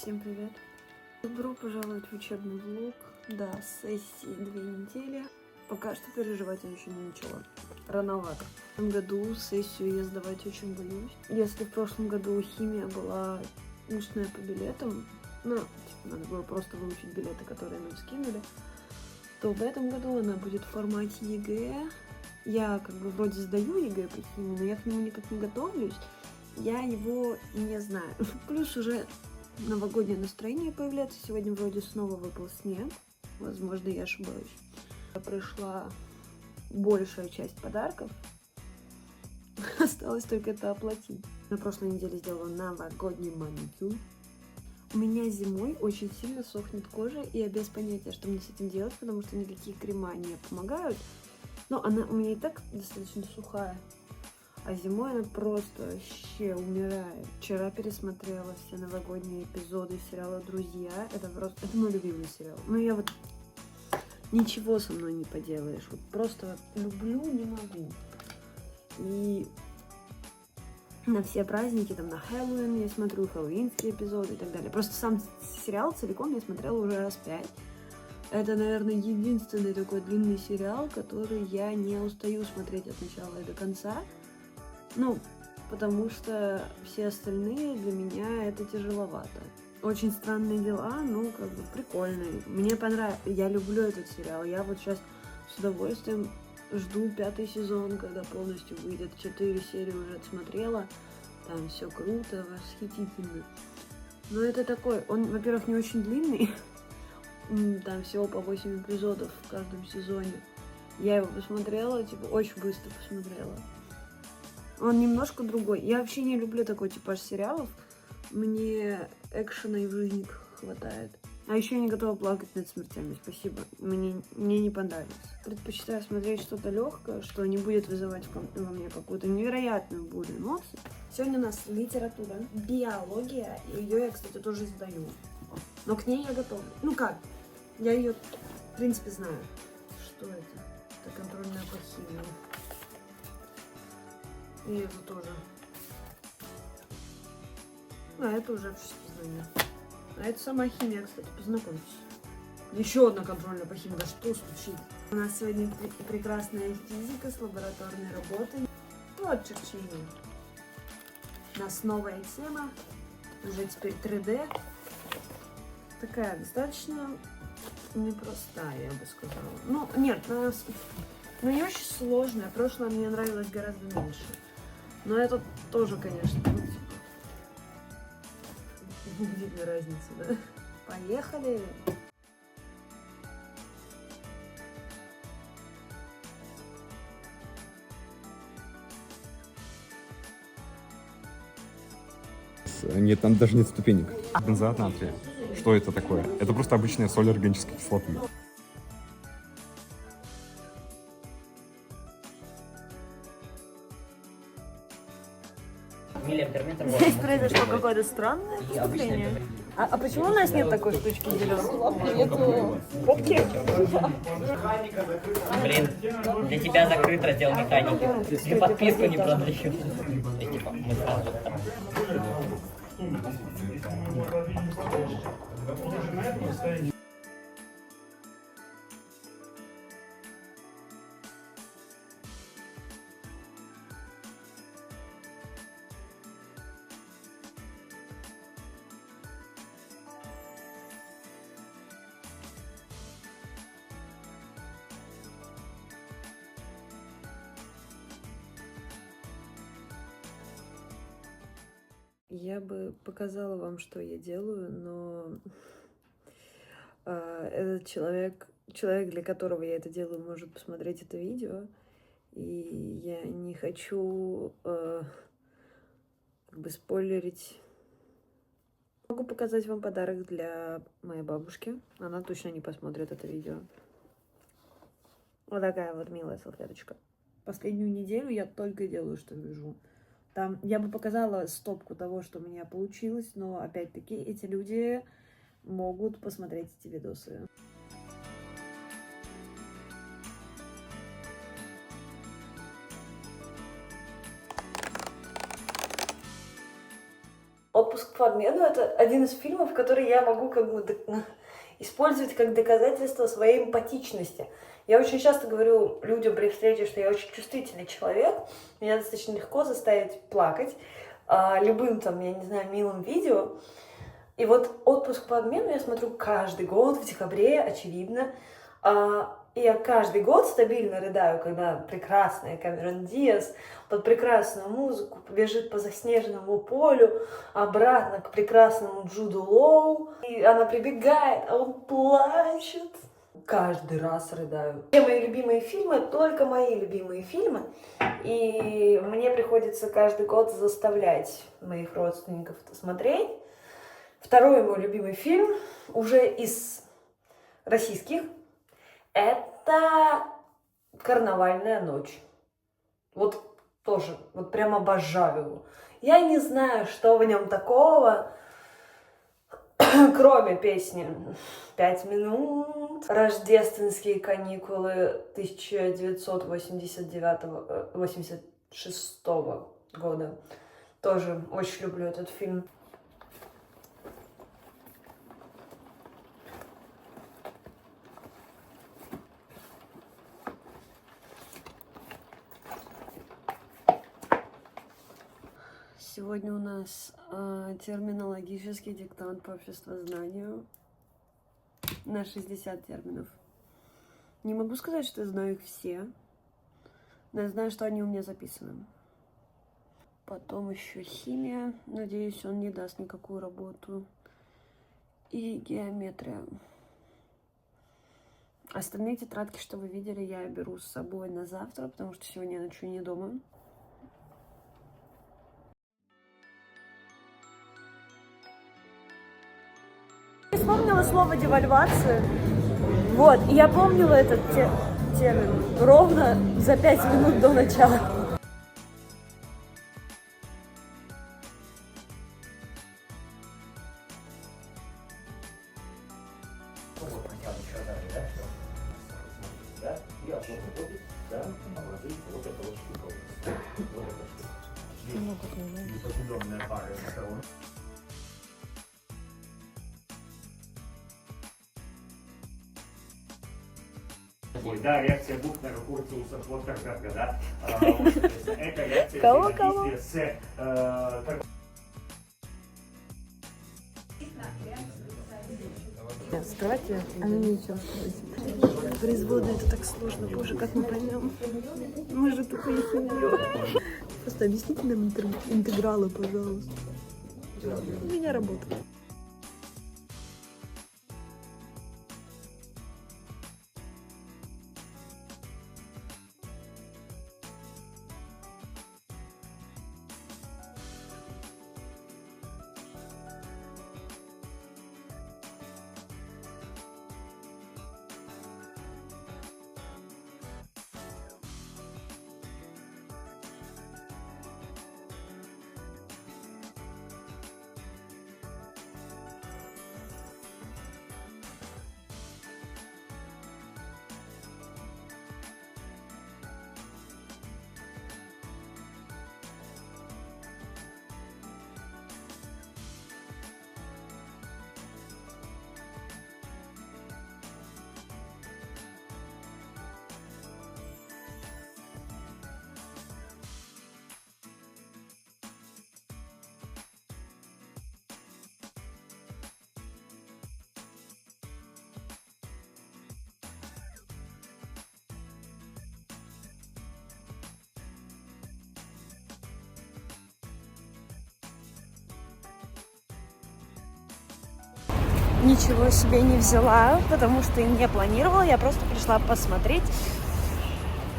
Всем привет! Добро пожаловать в учебный влог. Да, сессии 2 недели. Пока что переживать я еще не начала. Рановато. В этом году сессию я сдавать очень боюсь. Если в прошлом году химия была устная по билетам, надо было просто выучить билеты, которые нам скинули, то в этом году она будет в формате ЕГЭ. Я вроде сдаю ЕГЭ по химии, но я к нему никак не готовлюсь. Я его не знаю. Плюс уже новогоднее настроение появляется. Сегодня вроде снова выпал снег. Возможно, я ошибаюсь. Пришла большая часть подарков. Осталось только это оплатить. На прошлой неделе сделала новогодний маникюр. У меня зимой очень сильно сохнет кожа, и я без понятия, что мне с этим делать, потому что никакие крема не помогают. Но она у меня и так достаточно сухая. А зимой она просто вообще умирает. Вчера пересмотрела все новогодние эпизоды сериала «Друзья». Это мой любимый сериал. Но я ничего со мной не поделаешь. Просто люблю, не могу. И на все праздники, на Хэллоуин я смотрю хэллоуинские эпизоды и так далее. Просто сам сериал целиком я смотрела уже раз 5. Это, наверное, единственный такой длинный сериал, который я не устаю смотреть от начала и до конца. Потому что все остальные для меня это тяжеловато. Очень странные дела, прикольные. Мне понравилось. Я люблю этот сериал. Я сейчас с удовольствием жду 5-й сезон, когда полностью выйдет. 4 серии уже отсмотрела. Там все круто, восхитительно. Но это такой, он, во-первых, не очень длинный. Там всего по 8 эпизодов в каждом сезоне. Я его посмотрела, очень быстро посмотрела. Он немножко другой. Я вообще не люблю такой типаж сериалов. Мне экшена и в жизни хватает. А еще я не готова плакать над смертями. Спасибо. Мне не понравилось. Предпочитаю смотреть что-то легкое, что не будет вызывать во мне какую-то невероятную бурю эмоций. Сегодня у нас литература, биология. Ее я, кстати, тоже сдаю. Но к ней я готова. Я ее, в принципе, знаю. Что это? Это контрольная по химии. И это тоже. Это уже общество знания. А это сама химия, кстати, познакомьтесь. Еще одна контрольная по химии. Да что стучит? У нас сегодня прекрасная физика с лабораторной работой. Черчение. У нас новая тема. Уже теперь 3D. Такая достаточно непростая, я бы сказала. Не очень сложная. Прошлое мне нравилось гораздо меньше. Но это тоже, конечно, видно разницу, да? Поехали! Нет, там даже нет ступенек. Бензоат натрия. Что это такое? Это просто обычная соль органической кислоты. Здесь произошло какое-то странное преступление. А почему у нас нет такой штучки зеленой? Попки? Блин, для тебя закрыт раздел механики. Ты подписку не продаешь. Мы сразу там. Я бы показала вам, что я делаю, но этот человек, для которого я это делаю, может посмотреть это видео, и я не хочу спойлерить. Могу показать вам подарок для моей бабушки. Она точно не посмотрит это видео. Вот такая вот милая салфеточка. Последнюю неделю я только делаю, что вяжу. Там я бы показала стопку того, что у меня получилось, но опять-таки эти люди могут посмотреть эти видосы. «Отпуск по обмену» — это один из фильмов, который я могу как бы использовать как доказательство своей эмпатичности. Я очень часто говорю людям при встрече, что я очень чувствительный человек, меня достаточно легко заставить плакать любым там, я не знаю, милым видео. И вот «Отпуск по обмену» я смотрю каждый год в декабре, очевидно. И я каждый год стабильно рыдаю, когда прекрасная Кэмерон Диаз под прекрасную музыку бежит по заснеженному полю обратно к прекрасному Джуду Лоу. И она прибегает, а он плачет. Каждый раз рыдаю. Все мои любимые фильмы, только мои любимые фильмы. И мне приходится каждый год заставлять моих родственников это смотреть. Второй мой любимый фильм, уже из российских, это «Карнавальная ночь». Вот тоже, вот прям обожаю его. Я не знаю, что в нем такого, кроме песни «5 минут», «Рождественские каникулы» 1986 года. Тоже очень люблю этот фильм. Сегодня у нас терминологический диктант по обществознанию на 60 терминов. Не могу сказать, что я знаю их все, но я знаю, что они у меня записаны. Потом еще химия. Надеюсь, он не даст никакую работу. И геометрия. Остальные тетрадки, что вы видели, я беру с собой на завтра, потому что сегодня я ночую не дома. Я вспомнила слово девальвация. Вот, и я помнила этот термин ровно за 5 минут до начала. Да, реакция Бухнера, Курциуса, Флоттерберга, да? Это реакция взаимодействия с... Скрывайте, а ничего. Производные это так сложно, боже, как мы поймем? Мы же только их не берем. Просто объясните нам интегралы, пожалуйста. У меня работа. Ничего себе не взяла, потому что и не планировала, я просто пришла посмотреть.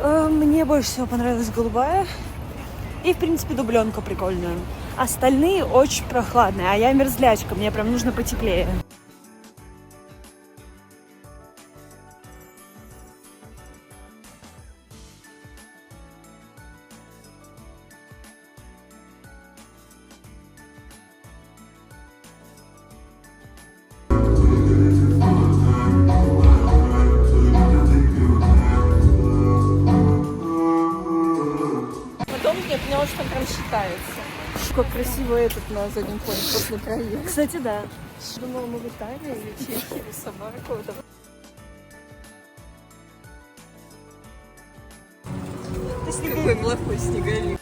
Мне больше всего понравилась голубая и, в принципе, дубленка прикольная. Остальные очень прохладные, а я мерзлячка, мне прям нужно потеплее. как красиво этот на заднем фоне после краев. Кстати, да. Думала, мы в Италии или Чехии, или собака какого-то. Какой плохой снеговик.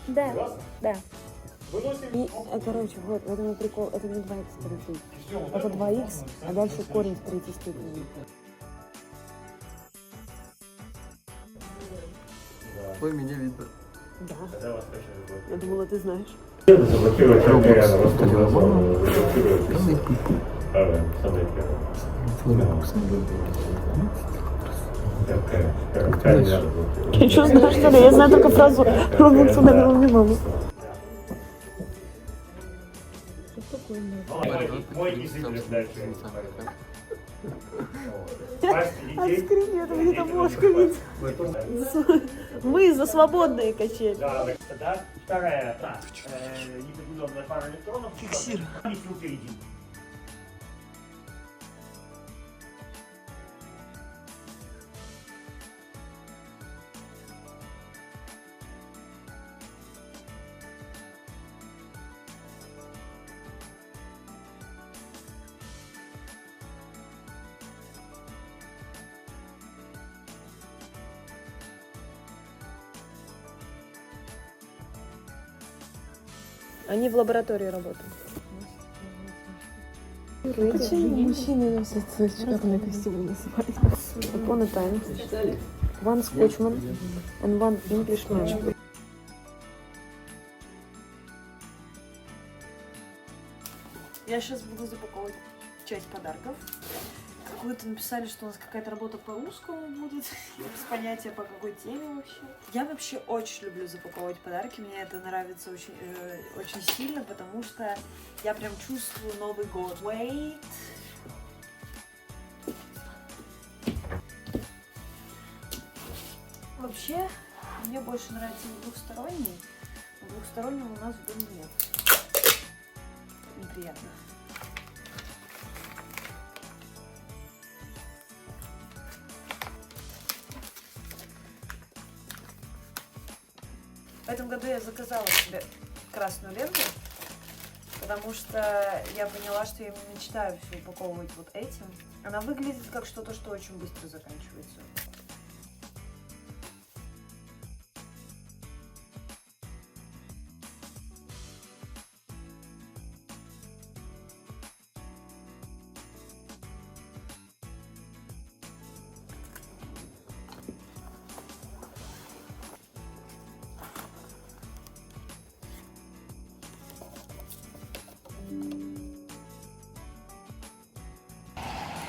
Да, да. Выносим. И, короче, вот, в этом и прикол, это не 2х, короче. Это 2х, а дальше корень в третьей степени. Ой, меня видно. Да. Когда вас скачали? Я думала, ты знаешь. Заблокировать реально самое Я что знаю, что ли? Я знаю только фразу «Робинс ударил мне маму». Мой язык дальше. Скрин, это мне там ложку видеть. Мы за свободные качели. Да, вторая непределенная пара электронов. Фиксируем. Они в лаборатории работают. Почему мужчины носят черные костюмы на свадьбу? Upon a time, one Scotchman and one Englishman. Я сейчас буду запаковывать часть подарков. Какую-то написали, что у нас какая-то работа по русскому будет, без понятия по какой теме вообще. Я вообще очень люблю запаковывать подарки, мне это нравится очень, очень сильно, потому что я прям чувствую Новый год. Wait. Вообще, мне больше нравится двухсторонний, но двухстороннего у нас в доме нет. Неприятно. В этом году я заказала себе красную ленту, потому что я поняла, что я мечтаю все упаковывать вот этим. Она выглядит как что-то, что очень быстро заканчивается.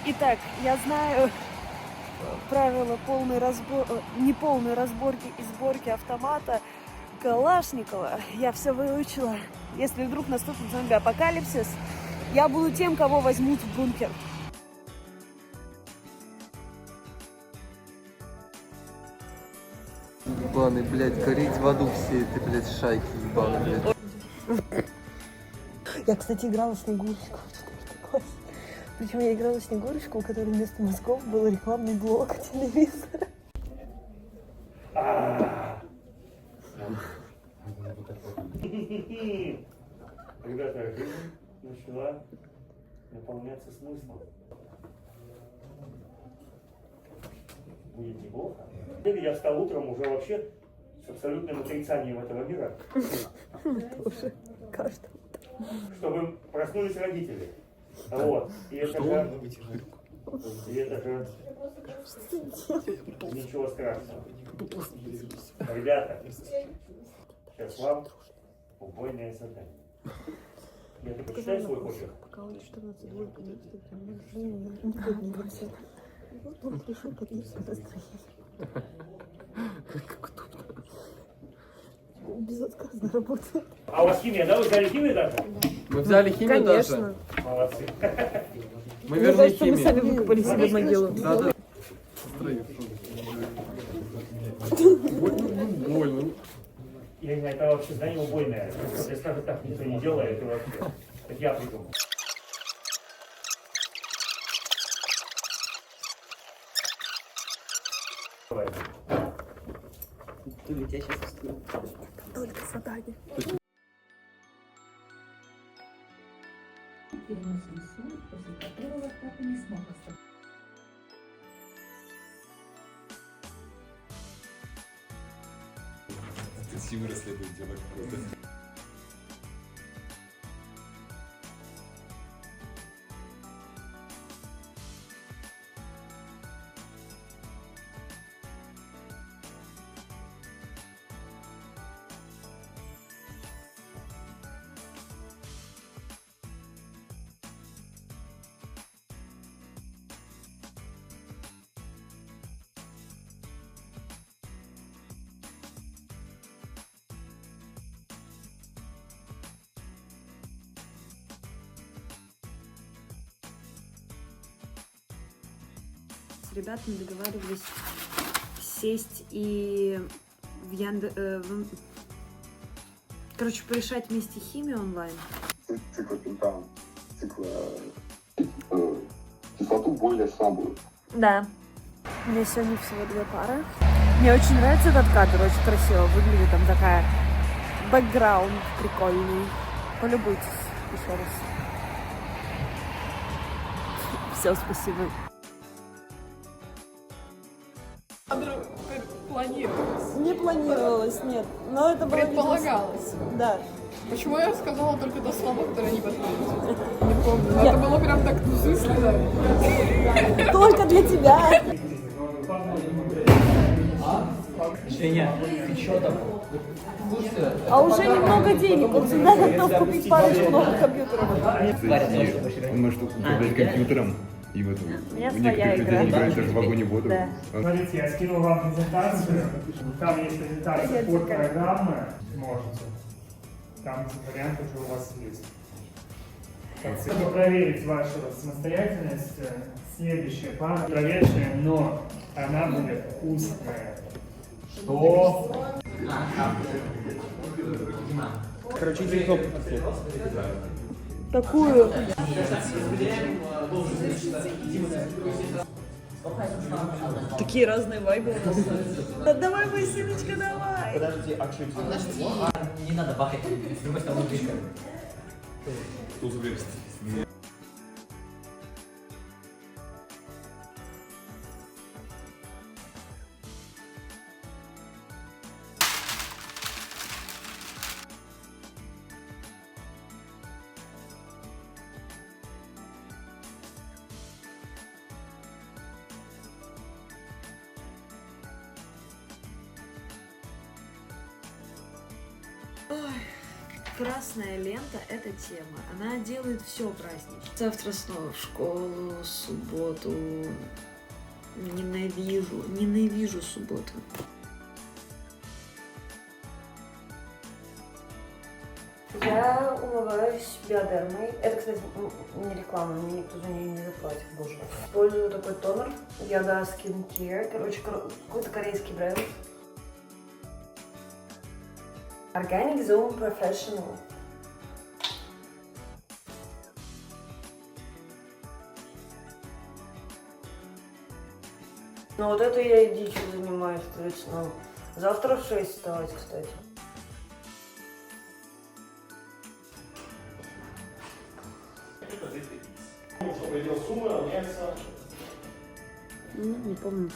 Итак, я знаю правила неполной разборки и сборки автомата Калашникова. Я все выучила. Если вдруг наступит зомби-апокалипсис, я буду тем, кого возьмут в бункер. Ебаный, блядь, гореть в аду все эти, блядь, шайки ебаные, блядь. Я, кстати, играла в Снегурочку в 4 классе. Причем я играла в Снегурочку, у которой вместо мозгов был рекламный блок телевизора. Когда-то жизнь начала наполняться смыслом. Будет неплохо. Я встал утром уже вообще с абсолютным отрицанием этого мира. Тоже каждому. Чтобы проснулись родители. Вот. И это же ничего страшного. Ребята, сейчас вам убойное задание. Я только читаю свой почерк. Пока он 14 будет, конечно, прям никто не бросит. Он решил поднять настроение. Безотказно работает. А у вас химия, да? Вы взяли химию даже? Мы взяли химию Конечно. даже. Молодцы. Мы Мне вернули кажется, мы химию. сами выкопали себе могилу. Да, да. Больно. Я не знаю, это вообще здание убойное. Если скажут, так никто не делает, это вообще. Это я придумал. Давай. Ты тебя сейчас Только задание. Переносим сон, после которого так и не смог остаться. Детективы расследуют дело какое-то. С ребятами договаривались сесть и в короче, порешать вместе химию онлайн. Циклопентан, кислоту более слабую. Да. У меня сегодня всего 2 пары. Мне очень нравится этот кадр, очень красиво выглядит. Там такая бэкграунд прикольный. Полюбуйтесь еще раз. Все, спасибо. Планировалось. Не планировалось, нет. Но это было Предполагалось. Да. Почему я сказала только то слово, которое не подтвердилось? Не помню. Но это было прям так взысканно. Только для тебя. Женя, ты чё там? А уже немного денег. Он всегда готов купить парочку новых компьютеров. Он может управлять компьютером. И вот у меня некоторых своя людей игра. играют даже в вагоне воду. Да. Смотрите, я скинул вам презентацию. Там есть презентация под программы. Можете. Там варианты уже у вас есть. Чтобы проверить вашу самостоятельность, следующая пара проверочная, но она будет вкусная. Что? Короче, иди кнопку. Такую. Такие разные вайбы у нас. Давай, Василечка, давай. Подожди, а что делать? Не надо бахать, с другой стороны дышка. Красная лента — это тема. Она делает все празднично. Завтра снова в школу, субботу. Ненавижу субботу. Я умываюсь биодермой. Это, кстати, не реклама, мне никто за нее не заплатит, боже. Использую такой тонер. Яда Skincare. Короче, какой-то корейский бренд. Organic Zone Professional. Ну вот это я и дичью занимаюсь перед сном. Завтра в 6 вставать, кстати. Не помню.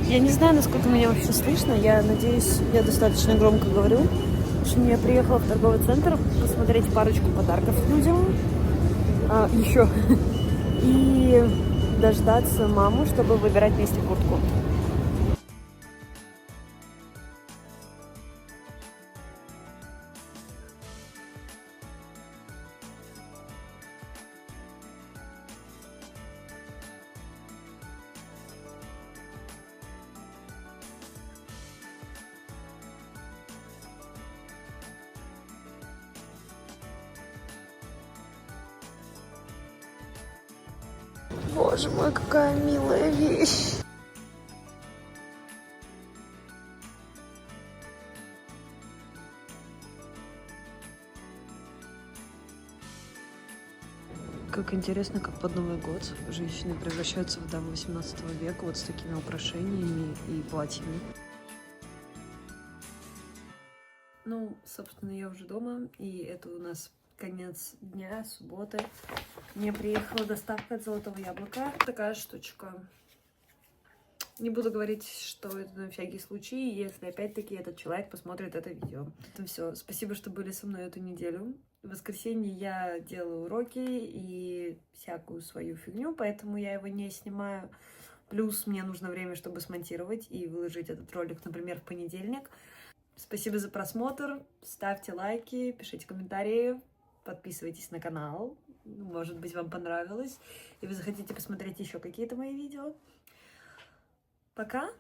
Я не знаю, насколько меня вообще слышно. Я надеюсь, я достаточно громко говорю. В общем, я приехала в торговый центр посмотреть парочку подарков людям. Еще. И дождаться маму, чтобы выбирать вместе куртку. Боже мой, какая милая вещь. Как интересно, как под Новый год женщины превращаются в дамы 18 века вот с такими украшениями и платьями. Ну, собственно, я уже дома, и это у нас конец дня, субботы. Мне приехала доставка от Золотого Яблока. Такая штучка. Не буду говорить, что это на всякий случай, если опять-таки этот человек посмотрит это видео. Это все. Спасибо, что были со мной эту неделю. В воскресенье я делаю уроки и всякую свою фигню, поэтому я его не снимаю. Плюс мне нужно время, чтобы смонтировать и выложить этот ролик, например, в понедельник. Спасибо за просмотр. Ставьте лайки, пишите комментарии, подписывайтесь на канал. Может быть, вам понравилось. И вы захотите посмотреть еще какие-то мои видео. Пока!